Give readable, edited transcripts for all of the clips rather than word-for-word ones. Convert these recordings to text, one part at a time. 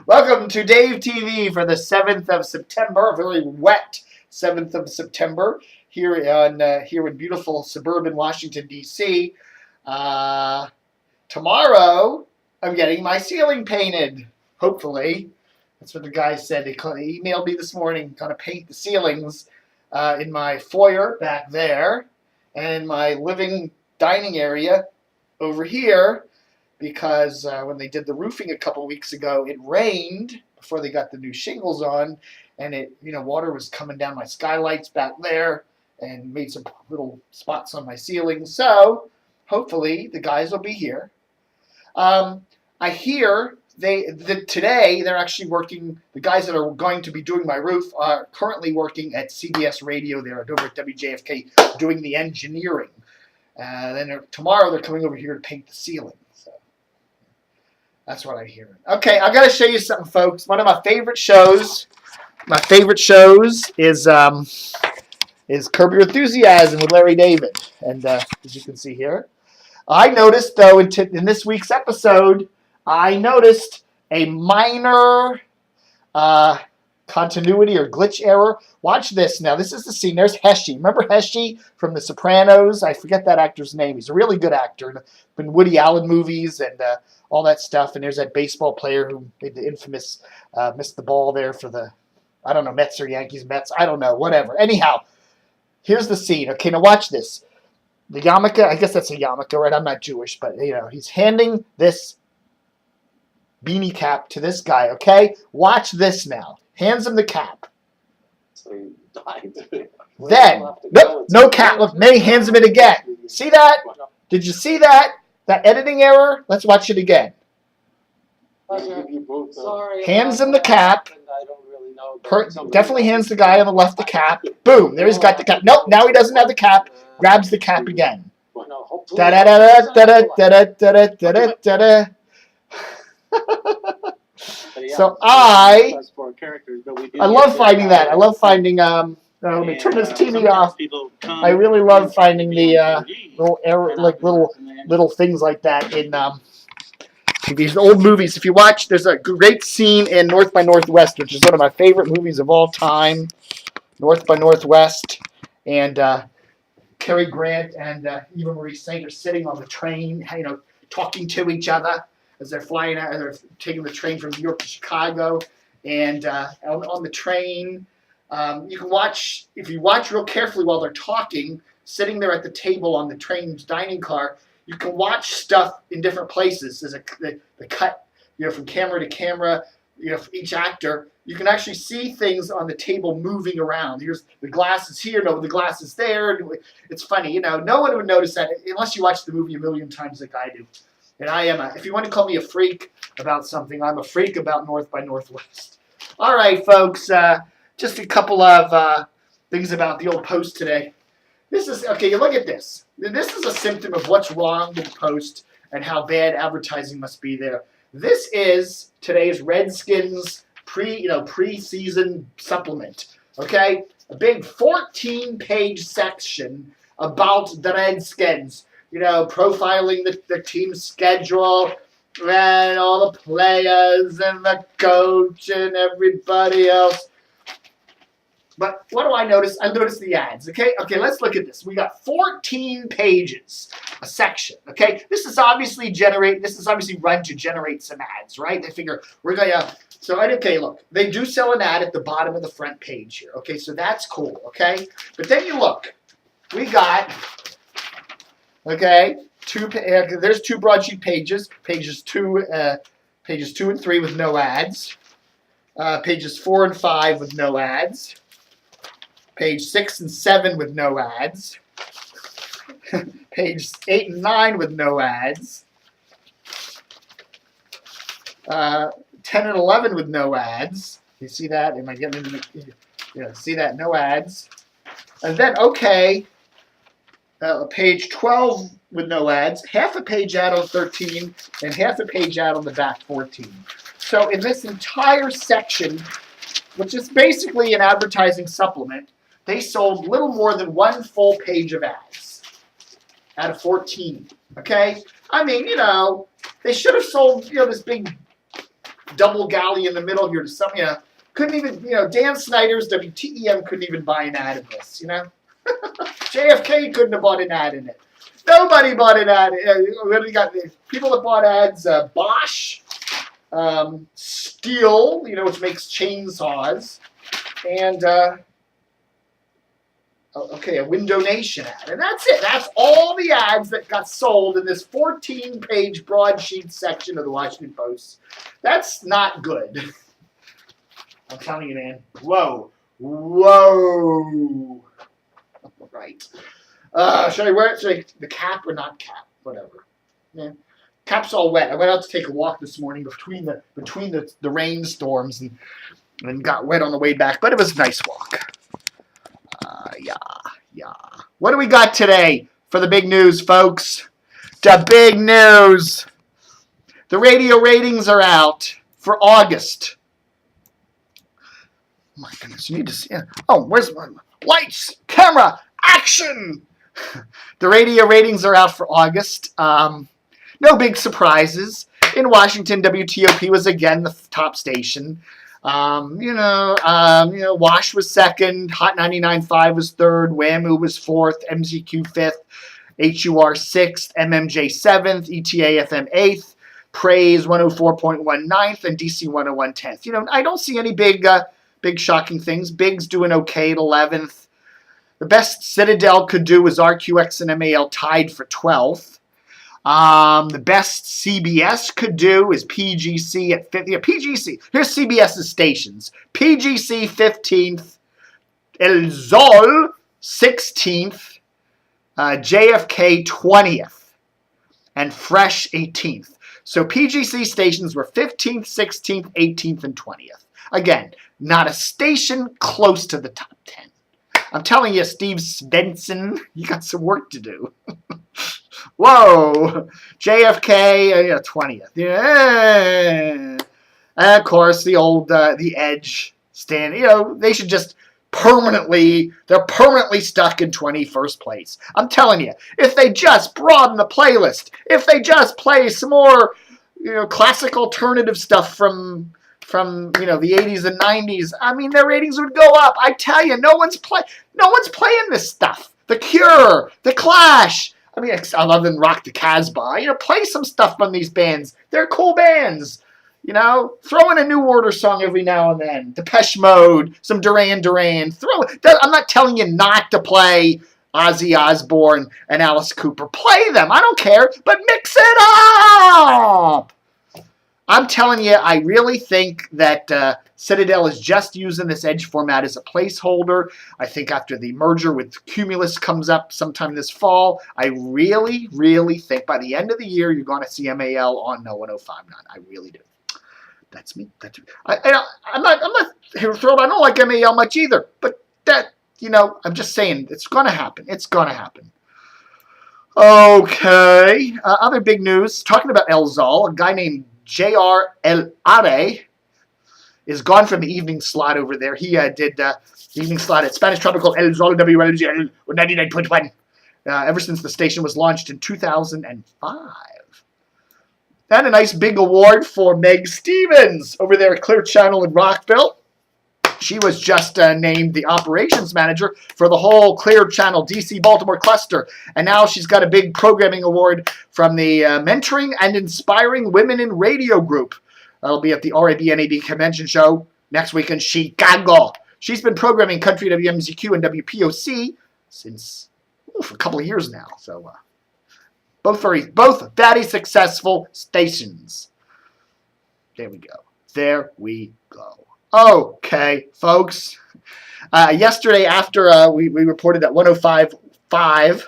Welcome to Dave TV for the 7th of September, a very wet 7th of September here in beautiful suburban Washington, D.C. Tomorrow, I'm getting my ceiling painted, hopefully. That's what the guy said. He emailed me this morning, going to paint the ceilings in my foyer back there and in my living dining area over here, because when they did the roofing a couple weeks ago, it rained before they got the new shingles on, and water was coming down my skylights back there and made some little spots on my ceiling. So hopefully the guys will be here. I hear today they're actually working. The guys that are going to be doing my roof are currently working at CBS Radio there over at WJFK doing the engineering. Then tomorrow they're coming over here to paint the ceiling. So that's what I hear. Okay, I got to show you something, folks. One of my favorite shows. My favorite shows is Curb Your Enthusiasm with Larry David, and as you can see here. I noticed, though, in this week's episode, I noticed a minor continuity or glitch error. Watch this now. This is the scene. There's Heshy. Remember Heshy from The Sopranos? I forget that actor's name. He's a really good actor. Been Woody Allen movies and all that stuff. And there's that baseball player who made the infamous missed the ball there for the, I don't know, Mets or Yankees, Mets. I don't know, whatever. Anyhow, here's the scene. Okay, now watch this. The yarmulke, I guess that's a yarmulke, right? I'm not Jewish, but, he's handing this beanie cap to this guy, okay? Watch this now. Hands him the cap. So he died. Then, no cap. Look, then he hands him it again. See that? Did you see that? That editing error? Let's watch it again. Sorry. Hands him the cap. Definitely hands the guy on the left the cap. Boom. There he's got the cap. Nope, now he doesn't have the cap. Grabs the cap again. Da-da-da-da-da-da-da-da-da-da-da. So I love finding that. I love finding. Let me turn this TV off. I really love finding the little error, like little things like that in these old movies. If you watch, there's a great scene in North by Northwest, which is one of my favorite movies of all time. North by Northwest, and Cary Grant and Eva Marie Saint are sitting on the train, talking to each other as they're flying out. They're taking the train from New York to Chicago, and on the train, you can watch, if you watch real carefully while they're talking, sitting there at the table on the train's dining car, you can watch stuff in different places. There's the cut, from camera to camera, for each actor. You can actually see things on the table moving around. Here's the glass is here, no, the glass is there. It's funny, no one would notice that unless you watch the movie a million times like I do. And I am, if you want to call me a freak about something, I'm a freak about North by Northwest. All right, folks, just a couple of things about the old Post today. This is, okay, look at this. This is a symptom of what's wrong with the Post and how bad advertising must be there. This is today's Redskins pre-season supplement, okay? A big 14-page section about the Redskins, profiling the team's schedule and all the players and the coach and everybody else. But what do I notice? I notice the ads, okay? Okay, let's look at this. We got 14 pages, a section, okay? This is obviously run to generate some ads, right? They figure we're going to, okay, look. They do sell an ad at the bottom of the front page here, okay? So that's cool, okay? But then you look. We got, okay, there's two broadsheet pages, pages 2 and 3 with no ads, pages 4 and 5 with no ads, page 6 and 7 with no ads, page 8 and 9 with no ads, 10 and 11 with no ads. You see that? Am I getting into the, see that? No ads. And then, okay, page 12 with no ads, half a page ad on 13, and half a page ad on the back 14. So in this entire section, which is basically an advertising supplement, they sold little more than 1 full page of ads out of 14. Okay? I mean, you know, they should have sold, you know, this big double galley in the middle here to some, you know, couldn't even, you know, Dan Snyder's WTEM couldn't even buy an ad in this, you know? JFK couldn't have bought an ad in it. Nobody bought an ad. We got people that bought ads, Bosch, Steel, you know, which makes chainsaws, and, okay, a Window Nation ad. And that's it. That's all the ads that got sold in this 14-page broadsheet section of the Washington Post. That's not good. I'm telling you, man. Whoa. Whoa. Right. Should I wear it? Should I, the cap or not cap? Whatever. Yeah. Cap's all wet. I went out to take a walk this morning between the rainstorms and got wet on the way back, but it was a nice walk. Yeah. What do we got today for the big news, folks? The big news. The radio ratings are out for August. Oh my goodness, you need to see it. Oh, where's my lights, camera, action? The radio ratings are out for August. No big surprises. In Washington, WTOP was again the top station. Wash was second, Hot 99.5 was third, WAMU was fourth, MZQ fifth, HUR sixth, MMJ seventh, ETA FM eighth, Praise 104.1 ninth, and DC 101 10th. You know, I don't see any big shocking things. Big's doing okay at 11th. The best Citadel could do was RQX and WMAL tied for 12th. The best CBS could do is PGC at 50th. Yeah, PGC. Here's CBS's stations. PGC 15th, El Zol 16th, JFK 20th, and Fresh 18th. So PGC stations were 15th, 16th, 18th, and 20th. Again, not a station close to the top 10. I'm telling you, Steve Svensson, you got some work to do. Whoa, JFK 20th. Yeah, and of course the old the Edge stand. You know, they should just they're permanently stuck in 21st place. I'm telling you, if they just broaden the playlist, if they just play some more, you know, classic alternative stuff from you know the 80s and 90s, I mean their ratings would go up. I tell you, no one's playing this stuff. The Cure, The Clash. I mean, other than Rock the Casbah, you know, play some stuff from these bands. They're cool bands. You know, throw in a New Order song every now and then. Depeche Mode, some Duran Duran. I'm not telling you not to play Ozzy Osbourne and Alice Cooper. Play them. I don't care, but mix it up. I'm telling you, I really think that Citadel is just using this Edge format as a placeholder. I think after the merger with Cumulus comes up sometime this fall, I really, really think by the end of the year you're going to see MAL on 105.9. I really do. That's me. I'm not here to throw it. I don't like MAL much either. But that, you know, I'm just saying it's going to happen. It's going to happen. Okay. Other big news. Talking about El Zol, a guy named J.R. El Are is gone from the evening slot over there. He did the evening slot at Spanish Tropical El Zol WLGL 99.1 ever since the station was launched in 2005. And a nice big award for Meg Stevens over there at Clear Channel in Rockville. She was just named the operations manager for the whole Clear Channel DC Baltimore cluster. And now she's got a big programming award from the Mentoring and Inspiring Women in Radio group. That'll be at the RAB-NAB convention show next week in Chicago. She's been programming Country WMZQ and WPOC since for a couple of years now. So both very successful stations. There we go. Okay, folks. Yesterday, after we reported that 105.5,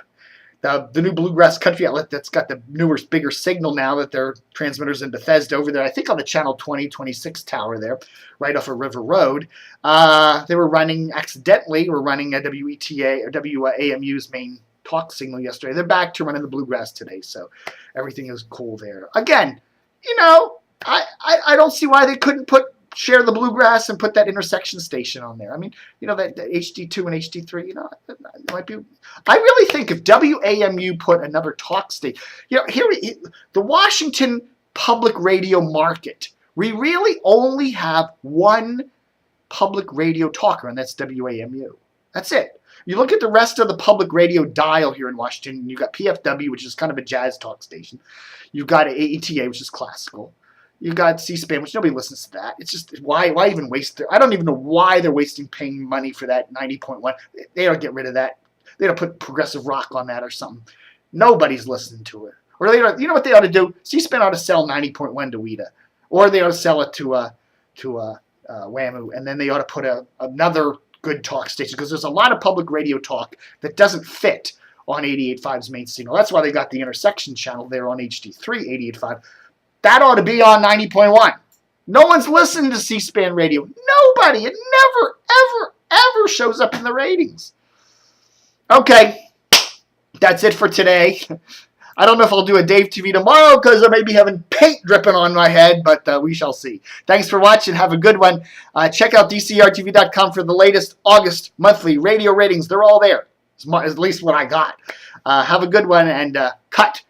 the new bluegrass country outlet that's got the newer, bigger signal now that their transmitters in Bethesda over there, I think on the channel 2026 tower there, right off of River Road, they were running a WETA or WAMU's main talk signal yesterday. They're back to running the bluegrass today, so everything is cool there. Again, you know, I don't see why they couldn't put share the bluegrass and put that intersection station on there. I mean, you know, that HD2 and HD3, you know, it might be. I really think if WAMU put another talk station, you know, the Washington public radio market, we really only have one public radio talker, and that's WAMU. That's it. You look at the rest of the public radio dial here in Washington, you've got PFW, which is kind of a jazz talk station. You've got AETA, which is classical. You've got C-SPAN, which nobody listens to that. It's just, why even waste I don't even know why they're paying money for that 90.1. They ought to get rid of that. They ought to put progressive rock on that or something. Nobody's listening to it. Or they ought, you know what they ought to do? C-SPAN ought to sell 90.1 to WEDA. Or they ought to sell it to WAMU. And then they ought to put another good talk station. Because there's a lot of public radio talk that doesn't fit on 88.5's main signal. That's why they got the intersection channel there on HD3, 88.5. That ought to be on 90.1. No one's listening to C-SPAN radio. Nobody. It never, ever, ever shows up in the ratings. Okay. That's it for today. I don't know if I'll do a Dave TV tomorrow because I may be having paint dripping on my head, but we shall see. Thanks for watching. Have a good one. Check out DCRTV.com for the latest August monthly radio ratings. They're all there. At least what I got. Have a good one and cut.